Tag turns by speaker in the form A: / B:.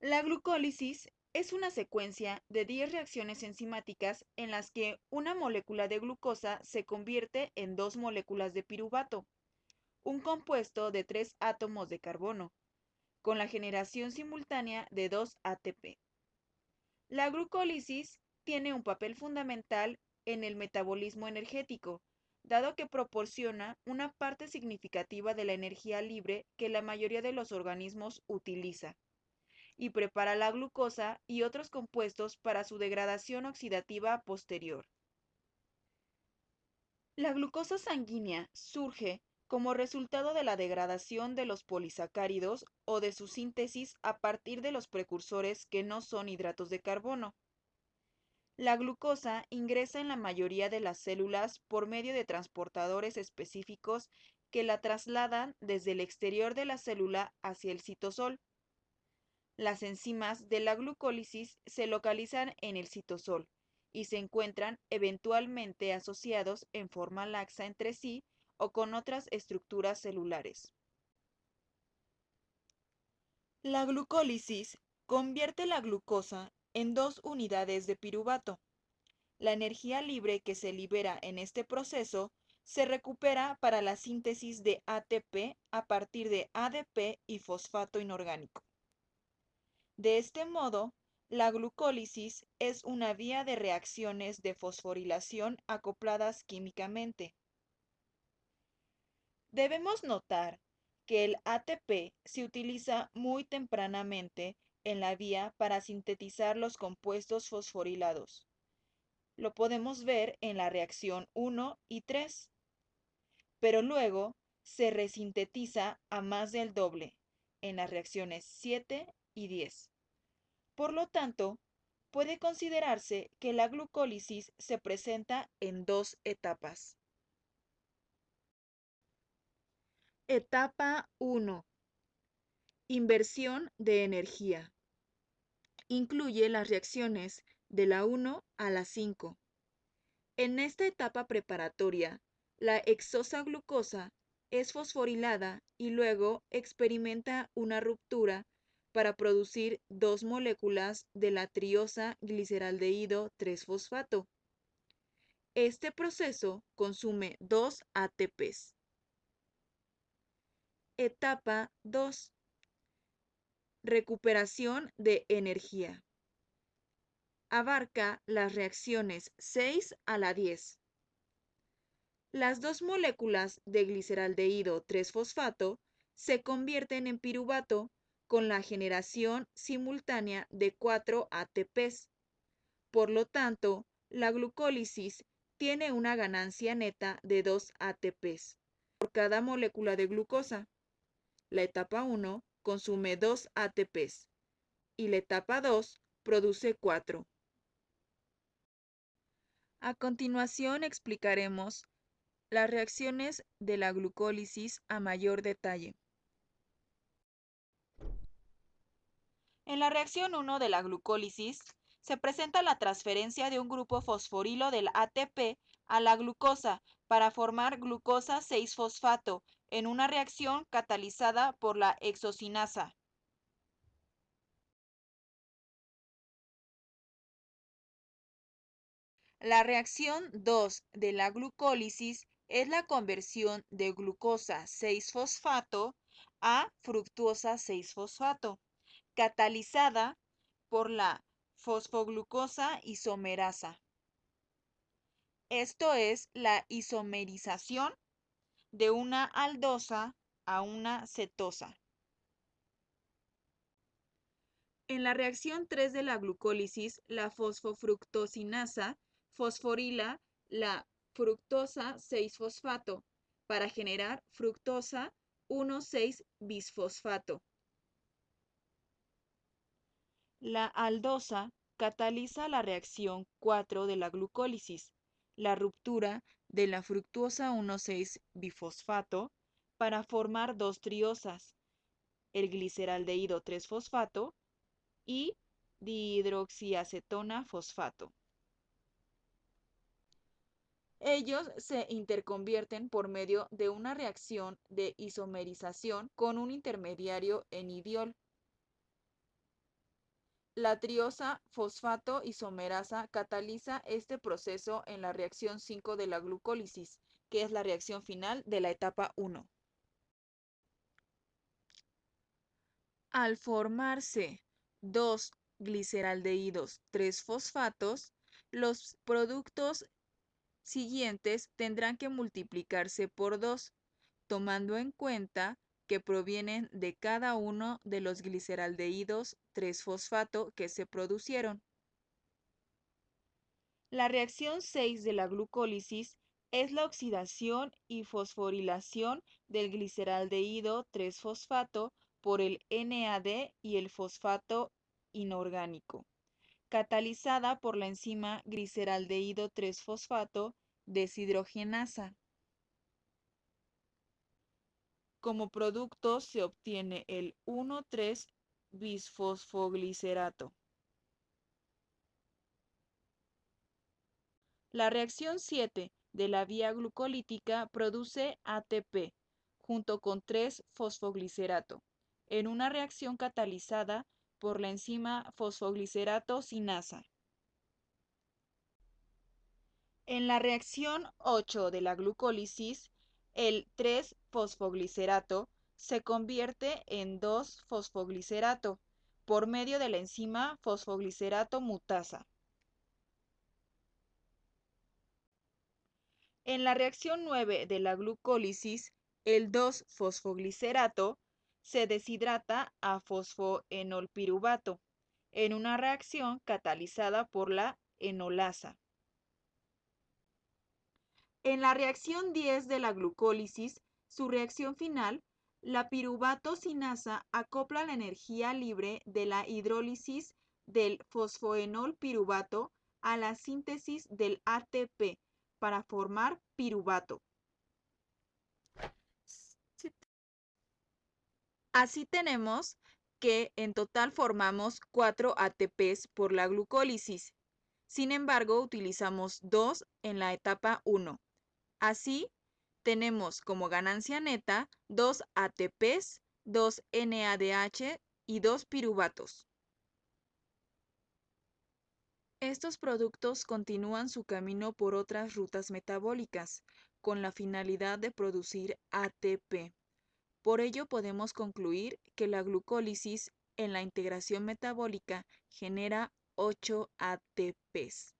A: La glucólisis es una secuencia de 10 reacciones enzimáticas en las que una molécula de glucosa se convierte en dos moléculas de piruvato, un compuesto de 3 átomos de carbono, con la generación simultánea de 2 ATP. La glucólisis tiene un papel fundamental en el metabolismo energético, dado que proporciona una parte significativa de la energía libre que la mayoría de los organismos utiliza y prepara la glucosa y otros compuestos para su degradación oxidativa posterior. La glucosa sanguínea surge como resultado de la degradación de los polisacáridos o de su síntesis a partir de los precursores que no son hidratos de carbono. La glucosa ingresa en la mayoría de las células por medio de transportadores específicos que la trasladan desde el exterior de la célula hacia el citosol. Las enzimas de la glucólisis se localizan en el citosol y se encuentran eventualmente asociados en forma laxa entre sí o con otras estructuras celulares. La glucólisis convierte la glucosa en dos unidades de piruvato. La energía libre que se libera en este proceso se recupera para la síntesis de ATP a partir de ADP y fosfato inorgánico. De este modo, la glucólisis es una vía de reacciones de fosforilación acopladas químicamente. Debemos notar que el ATP se utiliza muy tempranamente en la vía para sintetizar los compuestos fosforilados. Lo podemos ver en la reacción 1 y 3, pero luego se resintetiza a más del doble en las reacciones 7 y 10. Por lo tanto, puede considerarse que la glucólisis se presenta en dos etapas. Etapa 1. Inversión de energía. Incluye las reacciones de la 1 a la 5. En esta etapa preparatoria, la hexosa glucosa es fosforilada y luego experimenta una ruptura para producir dos moléculas de la triosa gliceraldehído 3-fosfato. Este proceso consume 2 ATPs. Etapa 2. Recuperación de energía. Abarca las reacciones 6 a la 10. Las dos moléculas de gliceraldehído 3-fosfato se convierten en piruvato con la generación simultánea de 4 ATPs. Por lo tanto, la glucólisis tiene una ganancia neta de 2 ATPs por cada molécula de glucosa. La etapa 1 consume 2 ATPs y la etapa 2 produce 4. A continuación explicaremos las reacciones de la glucólisis a mayor detalle. En la reacción 1 de la glucólisis se presenta la transferencia de un grupo fosforilo del ATP a la glucosa para formar glucosa 6-fosfato en una reacción catalizada por la hexocinasa. La reacción 2 de la glucólisis es la conversión de glucosa 6-fosfato a fructosa 6-fosfato, catalizada por la fosfoglucosa isomerasa. Esto es la isomerización de una aldosa a una cetosa. En la reacción 3 de la glucólisis, la fosfofructosinasa fosforila la fructosa 6-fosfato para generar fructosa 1,6-bisfosfato. La aldosa cataliza la reacción 4 de la glucólisis, la ruptura de la fructosa 1,6-bifosfato para formar dos triosas, el gliceraldehído 3-fosfato y dihidroxiacetona fosfato. Ellos se interconvierten por medio de una reacción de isomerización con un intermediario enidiol. La triosa fosfato isomerasa cataliza este proceso en la reacción 5 de la glucólisis, que es la reacción final de la etapa 1. Al formarse dos gliceraldehídos 3-fosfatos, los productos siguientes tendrán que multiplicarse por 2, tomando en cuenta que provienen de cada uno de los gliceraldehídos 3-fosfato que se produjeron. La reacción 6 de la glucólisis es la oxidación y fosforilación del gliceraldehído 3-fosfato por el NAD y el fosfato inorgánico, catalizada por la enzima gliceraldehído 3-fosfato deshidrogenasa. Como producto se obtiene el 1,3-bisfosfoglicerato. La reacción 7 de la vía glucolítica produce ATP junto con 3-fosfoglicerato en una reacción catalizada por la enzima fosfoglicerato sinasa. En la reacción 8 de la glucólisis, el 3-fosfoglicerato se convierte en 2-fosfoglicerato por medio de la enzima fosfoglicerato mutasa. En la reacción 9 de la glucólisis, el 2-fosfoglicerato se deshidrata a fosfoenolpiruvato en una reacción catalizada por la enolasa. En la reacción 10 de la glucólisis, su reacción final, la piruvato sinasa acopla la energía libre de la hidrólisis del fosfoenolpiruvato a la síntesis del ATP para formar piruvato. Así tenemos que en total formamos 4 ATPs por la glucólisis. Sin embargo, utilizamos 2 en la etapa 1. Así, tenemos como ganancia neta 2 ATPs, 2 NADH y 2 piruvatos. Estos productos continúan su camino por otras rutas metabólicas, con la finalidad de producir ATP. Por ello podemos concluir que la glucólisis en la integración metabólica genera 8 ATPs.